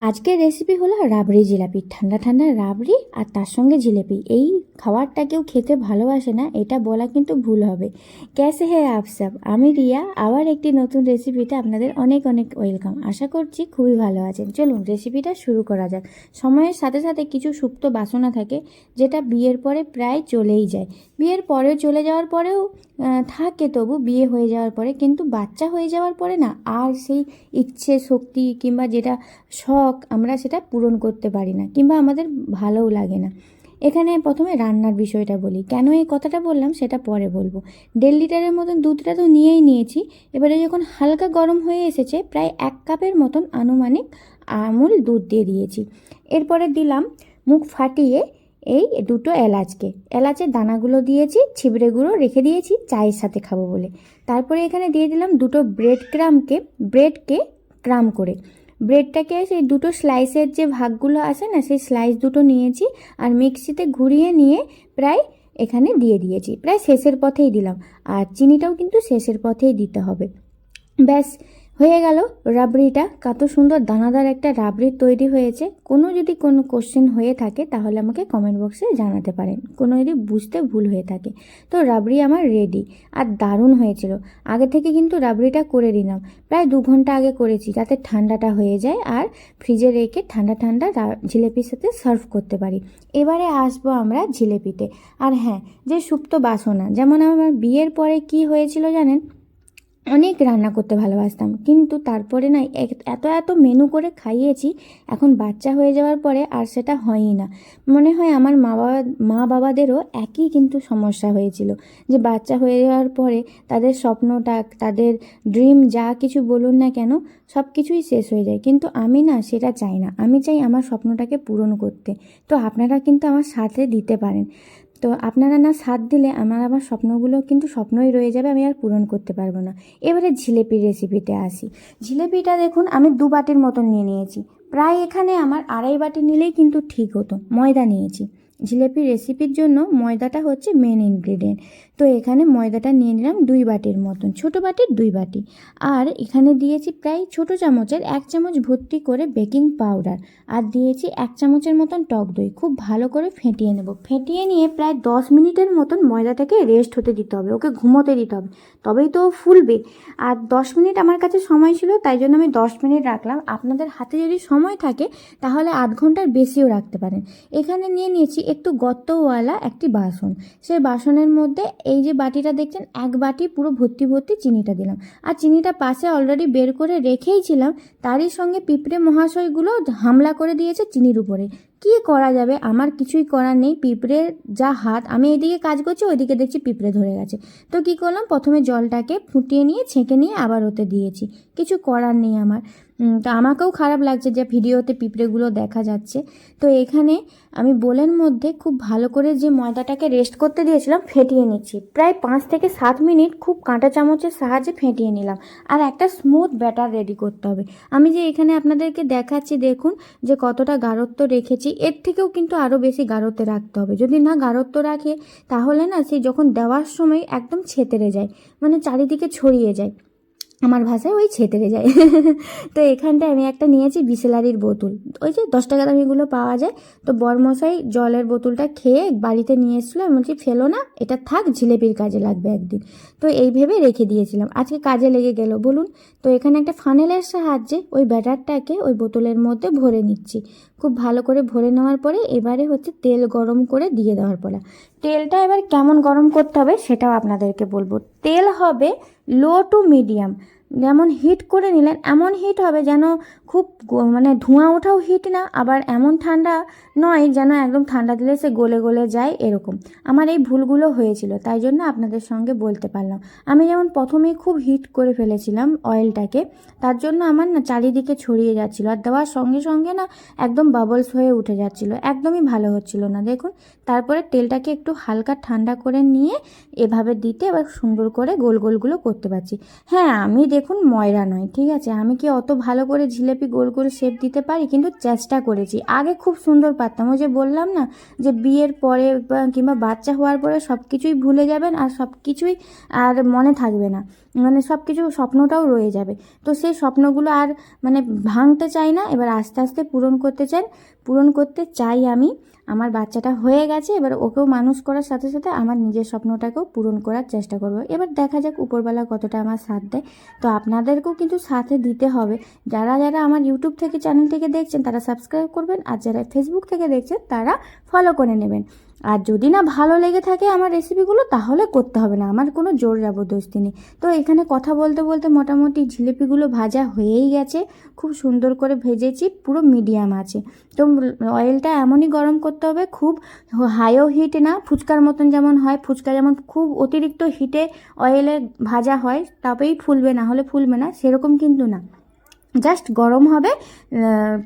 আজকের রেসিপি হলো রাবড়ি জিলাপি। ঠান্ডা ঠান্ডা রাবড়ি আর তার সঙ্গে জিলেপি। এই খাবারটা কেউ খেতে ভালোবাসে না এটা বলা কিন্তু ভুল হবে। ক্যাসে হে আপ সব, আমি রিয়া আবার একটি নতুন রেসিপিতে আপনাদের অনেক অনেক ওয়েলকাম। আশা করছি খুবই ভালো আছেন। চলুন রেসিপিটা শুরু করা যাক। সময়ের সাথে সাথে কিছু সুপ্ত বাসনা থাকে যেটা বিয়ের পরে প্রায় চলেই যায়। বিয়ের পরে চলে যাওয়ার পরেও থাকে, তবু বিয়ে হয়ে যাওয়ার পরে কিন্তু বাচ্চা হয়ে যাওয়ার পরে না আর সেই ইচ্ছে শক্তি কিংবা যেটা শখ আমরা সেটা পূরণ করতে পারি না, কিংবা আমাদের ভালোও লাগে না। এখানে প্রথমে রান্নার বিষয়টা বলি, কেন এই কথাটা বললাম সেটা পরে বলবো। 1.5 লিটারের মতন দুধটা তো নিয়েই নিয়েছি। এবারে যখন হালকা গরম হয়ে এসেছে, প্রায় 1 কাপের মতন আনুমানিক আমুল দুধ দিয়ে দিয়েছি। এরপরে দিলাম মুখ ফাটিয়ে এই দুটো এলাচের দানাগুলো দিয়েছি, ছিবড়ে গুঁড়ো রেখে দিয়েছি চায়ের সাথে খাবো বলে। তারপরে এখানে দিয়ে দিলাম দুটো ব্রেডকে ক্রাম করে। ব্রেডটাকে সেই দুটো স্লাইসের যে ভাগগুলো আছে না, সেই স্লাইস দুটো নিয়েছি আর মিক্সিতে ঘুরিয়ে নিয়ে প্রায় এখানে দিয়ে দিয়েছি। প্রায় শেষের পথেই দিলাম, আর চিনিটাও কিন্তু শেষের পথেই দিতে হবে। ব্যাস হয়ে গেল রাবড়িটা। কত সুন্দর দানাদার একটা রাবড়ি তৈরি হয়েছে। যদি কোনো কোশ্চেন হয়ে থাকে তাহলে আমাকে কমেন্ট বক্সে জানাতে পারেন, কোনো যদি বুঝতে ভুল হয়ে থাকে। তো রাবড়ি আমার রেডি, আর দারুণ হয়েছিল। আগে থেকে কিন্তু রাবড়িটা করে দিলাম, প্রায় 2 ঘন্টা আগে করেছি, যাতে ঠান্ডাটা হয়ে যায় আর ফ্রিজে রেখে ঠান্ডা ঠান্ডা জিলেপির সাথে সার্ভ করতে পারি। এবারে আসবো আমরা জিলেপিতে। আর হ্যাঁ, যে সুপ্ত বাসনা, যেমন আমার বিয়ের পরে কি হয়েছিল জানেন, অনেক রান্না করতে ভালোবাসতাম, কিন্তু তারপরে না এত এত মেনু করে খাইয়েছি। এখন বাচ্চা হয়ে যাওয়ার পরে আর সেটা হয়ই না। মনে হয় আমার মা বাবাদেরও একই কিন্তু সমস্যা হয়েছিল, যে বাচ্চা হয়ে যাওয়ার পরে তাদের স্বপ্নটা, তাদের ড্রিম যা কিছু বলুন না কেন, সব কিছুই শেষ হয়ে যায়। কিন্তু আমি না সেটা চাই না, আমি চাই আমার স্বপ্নটাকে পূরণ করতে। তো আপনারা কিন্তু আমার সাথে দিতে পারেন। তো আপনারা না সাথ দিলে আমার স্বপ্নগুলো কিন্তু স্বপ্নই রয়ে যাবে, আমি আর পূরণ করতে পারবো না। এবারে জিলেপির রেসিপিতে আসি। জিলেপিটা দেখুন আমি 2 বাটির মতন নিয়ে নিয়েছি। প্রায় এখানে আমার 2.5 বাটি নিলেই কিন্তু ঠিক হতো। ময়দা নিয়েছি। জিলেপির রেসিপির জন্য ময়দাটা হচ্ছে মেন ইনগ্রিডিয়েন্ট। তো এখানে ময়দাটা নিয়ে নিলাম 2 বাটির মতন, ছোটো বাটির 2 বাটি। আর এখানে দিয়েছি প্রায় ছোটো চামচের 1 চামচ ভর্তি করে বেকিং পাউডার, আর দিয়েছি 1 চামচের মতন টক দই। খুব ভালো করে ফেটিয়ে নেব। ফেটিয়ে নিয়ে প্রায় 10 মিনিটের মতন ময়দাটাকে রেস্ট হতে দিতে হবে, ওকে ঘুমোতে দিতে হবে, তবেই তো ফুলবে। আর 10 মিনিট আমার কাছে সময় ছিল, তাই জন্য আমি 10 মিনিট রাখলাম। আপনাদের হাতে যদি সময় থাকে তাহলে 8 ঘন্টার বেশিও রাখতে পারেন। এখানে নিয়ে নিয়েছি একটু গর্তওয়ালা একটি বাসন। সেই বাসনের মধ্যে এই যে বাটিটা দেখছেন, 1 বাটি পুরো ভর্তি ভর্তি চিনিটা দিলাম। আর চিনিটা পাশে অলরেডি বের করে রেখেই ছিলাম, তারই সঙ্গে পিঁপড়ে মহাশয়গুলো হামলা করে দিয়েছে চিনির উপরে। কি করা যাবে, আমার কিছুই করার নেই। পিঁপড়ের যা হাত, আমি এদিকে কাজ করছি, ওইদিকে দেখছি পিঁপড়ে ধরে গেছে। তো কি করলাম, প্রথমে জলটাকে ফুটিয়ে নিয়ে ছেঁকে নিয়ে আবার ওতে দিয়েছি। কিছু করার নেই আমার। তো আমাকেও খারাপ লাগছে যে ভিডিওতে পিঁপড়েগুলো দেখা যাচ্ছে। তো এখানে আমি বোলের মধ্যে খুব ভালো করে যে ময়দাটাকে রেস্ট করতে দিয়েছিলাম ফেটিয়ে নিচ্ছি। প্রায় 5 থেকে 7 মিনিট খুব কাঁটা চামচের সাহায্যে ফেটিয়ে নিলাম। আর একটা স্মুথ ব্যাটার রেডি করতে হবে। আমি যে এখানে আপনাদেরকে দেখাচ্ছি, দেখুন যে কতটা গাঢ়ত্ব রেখেছি। এর থেকেও কিন্তু আরও বেশি গাঢ়ত্ব রাখতে হবে। যদি না গাঢ়ত্ব রাখে তাহলে না সেই যখন দেওয়ার সময় একদম ছেতরে যায়, মানে চারিদিকে ছড়িয়ে যায়, আমার ভাষায় ওই ছেতরে যায়। তো এখানটায় আমি একটা নিয়েছি বিসলারির বোতল, ওই যে 10 টাকা দামিগুলো পাওয়া যায়। তো বরমশাই জলের বোতলটা খেয়ে বাড়িতে নিয়ে এসেছিলো, আমি বলছি ফেলো না, এটা থাক, জিলেপির কাজে লাগবে একদিন। তো এই ভেবে রেখে দিয়েছিলাম, আজকে কাজে লেগে গেল বলুন। তো এখানে একটা ফানেলের সাহায্যে ওই ব্যাটারটাকে ওই বোতলের মধ্যে ভরে নিচ্ছি। খুব ভালো করে ভরে নেওয়ার পরে এবারে হচ্ছে তেল গরম করে দিয়ে দেওয়ার পরে, তেলটা এবার কেমন গরম করতে হবে সেটাও আপনাদেরকে বলবো। তেল হবে লো টু মিডিয়াম। যেমন হিট করে নিলেন, এমন হিট হবে যেন খুব মানে ধোঁয়া ওঠাও হিট না, আবার এমন ঠান্ডা নয় যেন একদম ঠান্ডা দিলে সে গলে গলে যায় এরকম। আমার এই ভুলগুলো হয়েছিল, তাই জন্য আপনাদের সঙ্গে বলতে পারলাম। আমি যেমন প্রথমেই খুব হিট করে ফেলেছিলাম অয়েলটাকে, তার জন্য আমার না চারিদিকে ছড়িয়ে যাচ্ছিলো, আর দেওয়ার সঙ্গে সঙ্গে না একদম বাবলস হয়ে উঠে যাচ্ছিলো, একদমই ভালো হচ্ছিল না দেখুন। তারপরে তেলটাকে একটু হালকা ঠান্ডা করে নিয়ে এভাবে দিতে এবার সুন্দর করে গোল গোলগুলো করতে পারছি। হ্যাঁ, আমি দেখুন ময়রা নয়, ঠিক আছে, আমি কি অত ভালো করে জিলেপি গোল করে শেপ দিতে পারি, কিন্তু চেষ্টা করেছি। আগে খুব সুন্দর পারতাম, ওই যে বললাম না যে বিয়ের পরে কিংবা বাচ্চা হওয়ার পরে সব কিছুই ভুলে যাবেন আর সব কিছুই আর মনে থাকবে না। মানে সব কিছু স্বপ্নটাও রয়ে যাবে। তো সেই স্বপ্নগুলো আর মানে ভাঙতে চাই না, এবার আস্তে আস্তে পূরণ করতে চাই আমি। আমার বাচ্চাটা হয়ে গেছে, এবার ওকেও মানুষ করার সাথে সাথে আমার নিজের স্বপ্নটাকেও পূরণ করার চেষ্টা করব। এবার দেখা যাক উপরবেলা কতটা আমার সাথ দেয়। তো আপনাদেরকেও কিন্তু সাথে দিতে হবে। যারা যারা আমার ইউটিউব থেকে চ্যানেল থেকে দেখছেন তারা সাবস্ক্রাইব করবেন, আর যারা ফেসবুক থেকে দেখছেন তারা ফলো করে নেবেন। আর যদি না ভালো লেগে থাকে আমার রেসিপিগুলো তাহলে করতে হবে না, আমার কোনো জোর জবরদস্তি নেই। তো এখানে কথা বলতে বলতে মোটামুটি জিলিপিগুলো ভাজা হয়েই গেছে, খুব সুন্দর করে ভেজেছি, পুরো মিডিয়াম আছে। তো অয়েলটা এমনই গরম করতে হবে, খুব হাইও হিট না, ফুচকার মতন যেমন হয়, ফুচকা যেমন খুব অতিরিক্ত হিটে অয়েলে ভাজা হয় তবেই ফুলবে, না হলে ফুলবে না, সেরকম কিন্তু না। জাস্ট গরম হবে,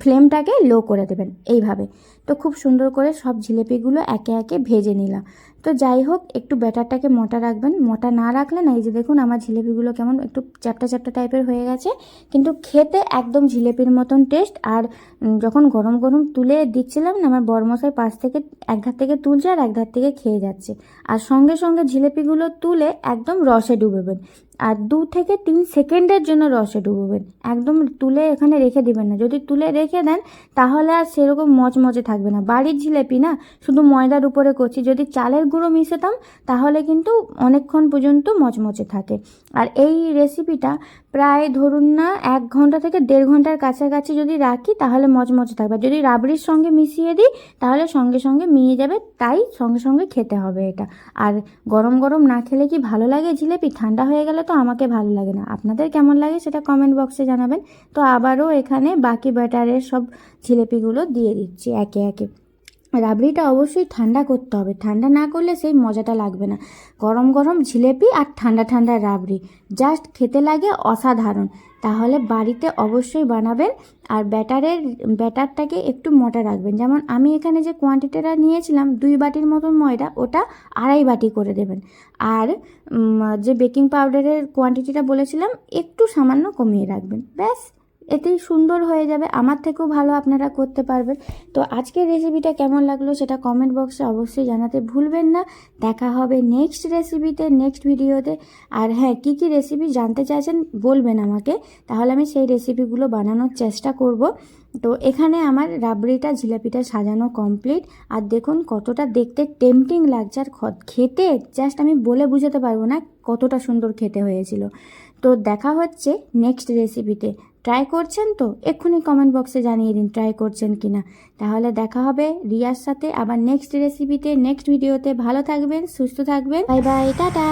ফ্লেমটাকে লো করে দেবেন এইভাবে। তো খুব সুন্দর করে সব জিলিপিগুলো একে একে ভেজে নিলাম। তো যাই হোক, একটু ব্যাটারটাকে মোটা রাখবেন, মোটা না রাখলে না, এই যে দেখুন আমার জিলিপিগুলো কেমন একটু চ্যাপটা চ্যাপটা টাইপের হয়ে গেছে, কিন্তু খেতে একদম জিলিপির মতন টেস্ট। আর যখন গরম গরম তুলে দিচ্ছিলাম না, আমার বড়মশাই পাশ থেকে এক ধার থেকে তুলছে আর এক ধার থেকে খেয়ে যাচ্ছে। আর সঙ্গে সঙ্গে জিলিপিগুলো তুলে একদম রসে ডুবোবেন, আর 2 থেকে 3 সেকেন্ডের জন্য রসে ডুবোবেন, একদম তুলে এখানে রেখে দিবেন না। যদি তুলে রেখে দেন তাহলে আর সেরকম মচমচে থাকবে না। বাড়ির জিলিপি না, শুধু ময়দার উপরে করছি, যদি চালের গুঁড়ো মিশাতাম তাহলে কিন্তু অনেকক্ষণ পর্যন্ত মচমচে থাকে। আর এই রেসিপিটা প্রায় ধরুন না 1 ঘন্টা থেকে 1.5 ঘন্টার কাছাকাছি যদি রাখি তাহলে মচমচে থাকবে। যদি রাবড়ির সঙ্গে মিশিয়ে দিই তাহলে সঙ্গে সঙ্গে মিয়ে যাবে, তাই সঙ্গে সঙ্গে খেতে হবে এটা। আর গরম গরম না খেলে কি ভালো লাগে জিলিপি? ঠান্ডা হয়ে গেলে তো আমাকে ভালো লাগে না। আপনাদের কেমন লাগে সেটা কমেন্ট বক্সে জানাবেন। তো আবারও এখানে বাকি ব্যাটারের সব জিলিপিগুলো দিয়ে দিচ্ছি একে একে। রাবড়িটা অবশ্যই ঠান্ডা করতে হবে, ঠান্ডা না করলে সেই মজাটা লাগবে না। গরম গরম জিলিপি আর ঠান্ডা ঠান্ডা রাবড়ি জাস্ট খেতে লাগে অসাধারণ। তাহলে বাড়িতে অবশ্যই বানাবেন। আর ব্যাটারটাকে একটু মোটা রাখবেন। যেমন আমি এখানে যে কোয়ান্টিটিটা নিয়েছিলাম 2 বাটির মতন ময়দা, ওটা 2.5 বাটি করে দেবেন। আর যে বেকিং পাউডারের কোয়ান্টিটিটা বলেছিলাম একটু সামান্য কমিয়ে রাখবেন, ব্যাস এতেই সুন্দর হয়ে যাবে। আমার থেকেও ভালো আপনারা করতে পারবেন। তো আজকের রেসিপিটা কেমন লাগলো সেটা কমেন্ট বক্সে অবশ্যই জানাতে ভুলবেন না। দেখা হবে নেক্সট রেসিপিতে, নেক্সট ভিডিওতে। আর হ্যাঁ, কী কী রেসিপি জানতে চাইছেন বলবেন আমাকে, তাহলে আমি সেই রেসিপিগুলো বানানোর চেষ্টা করব। তো এখানে আমার রাবড়িটা জিলাপিটা সাজানো কমপ্লিট। আর দেখুন কতটা দেখতে টেম্পটিং লাগছে, আর খেতে জাস্ট আমি বলে বোঝাতে পারবো না কতটা সুন্দর খেতে হয়েছিল। তো দেখা হচ্ছে নেক্সট রেসিপিতে। ট্রাই করছেন তো এক্ষুনি কমেন্ট বক্সে জানিয়ে দিন ট্রাই করছেন কিনা। তাহলে দেখা হবে রিয়ার সাথে আবার নেক্সট রেসিপিতে, নেক্সট ভিডিওতে। ভালো থাকবেন, সুস্থ থাকবেন, বাই বাই, টাটা।